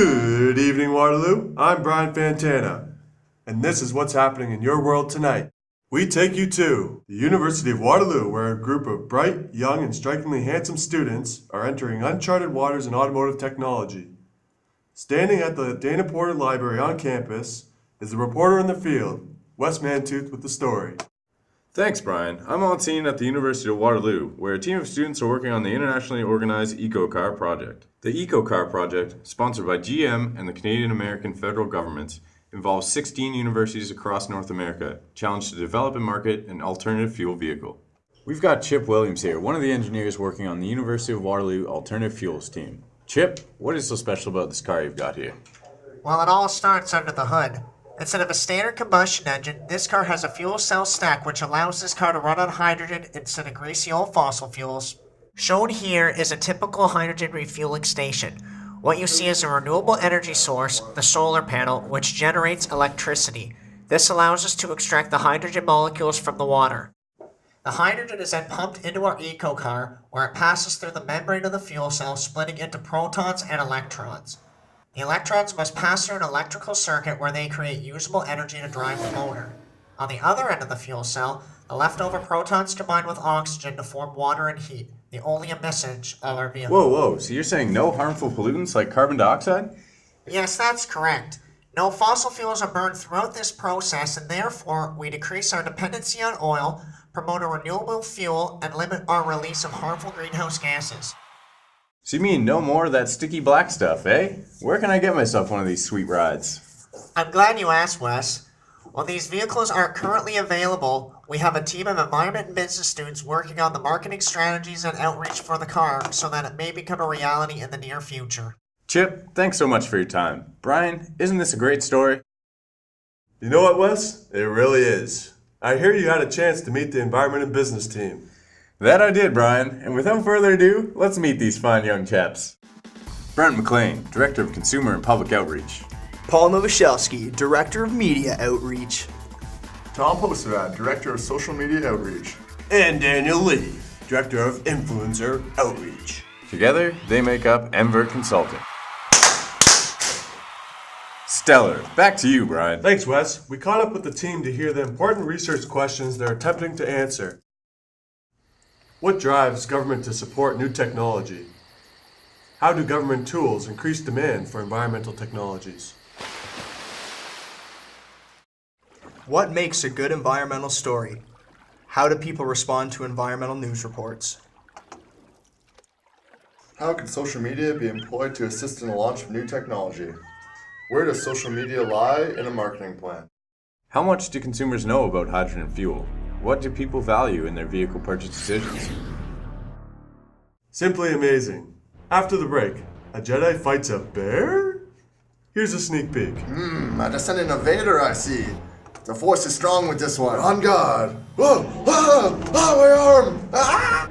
Good evening, Waterloo. I'm Brian Fantana, and this is what's happening in your world tonight. We take you to the University of Waterloo, where a group of bright, young, and strikingly handsome students are entering uncharted waters in automotive technology. Standing at the Dana Porter Library on campus is the reporter in the field, Wes Mantooth, with the story. Thanks, Brian. I'm on scene at the University of Waterloo, where a team of students are working on the internationally organized LEGOEcoCAR project. The LEGOEcoCAR project, sponsored by GM and the Canadian American federal governments, involves 16 universities across North America, challenged to develop and market an alternative fuel vehicle. We've got Chip Williams here, one of the engineers working on the University of Waterloo Alternative Fuels team. Chip, what is so special about this car you've got here? Well, it all starts under the hood. Instead of a standard combustion engine, this car has a fuel cell stack which allows this car to run on hydrogen instead of greasy old fossil fuels. Shown here is a typical hydrogen refueling station. What you see is a renewable energy source, the solar panel, which generates electricity. This allows us to extract the hydrogen molecules from the water. The hydrogen is then pumped into our EcoCar, where it passes through the membrane of the fuel cell, splitting into protons and electrons. The electrons must pass through an electrical circuit where they create usable energy to drive the motor. On the other end of the fuel cell, the leftover protons combine with oxygen to form water and heat, the only emission of our vehicle. Whoa, so you're saying no harmful pollutants like carbon dioxide? Yes, that's correct. No fossil fuels are burned throughout this process, and therefore we decrease our dependency on oil, promote a renewable fuel, and limit our release of harmful greenhouse gases. So you mean no more of that sticky black stuff, eh? Where can I get myself one of these sweet rides? I'm glad you asked, Wes. While these vehicles aren't currently available, we have a team of environment and business students working on the marketing strategies and outreach for the car so that it may become a reality in the near future. Chip, thanks so much for your time. Brian, isn't this a great story? You know what, Wes? It really is. I hear you had a chance to meet the environment and business team. That I did, Brian, and without further ado, let's meet these fine young chaps. Brent McLean, Director of Consumer and Public Outreach. Paul Novoselsky, Director of Media Outreach. Tom Posterad, Director of Social Media Outreach. And Daniel Lee, Director of Influencer Outreach. Together, they make up Envert Consulting. Stellar. Back to you, Brian. Thanks, Wes. We caught up with the team to hear the important research questions they're attempting to answer. What drives government to support new technology? How do government tools increase demand for environmental technologies? What makes a good environmental story? How do people respond to environmental news reports? How can social media be employed to assist in the launch of new technology? Where does social media lie in a marketing plan? How much do consumers know about hydrogen fuel? What do people value in their vehicle purchase decisions? Simply amazing. After the break, a Jedi fights a bear? Here's a sneak peek. A descendant of Vader, I see. The force is strong with this one. On guard. Whoa! Ah! Ah, my arm! Ah!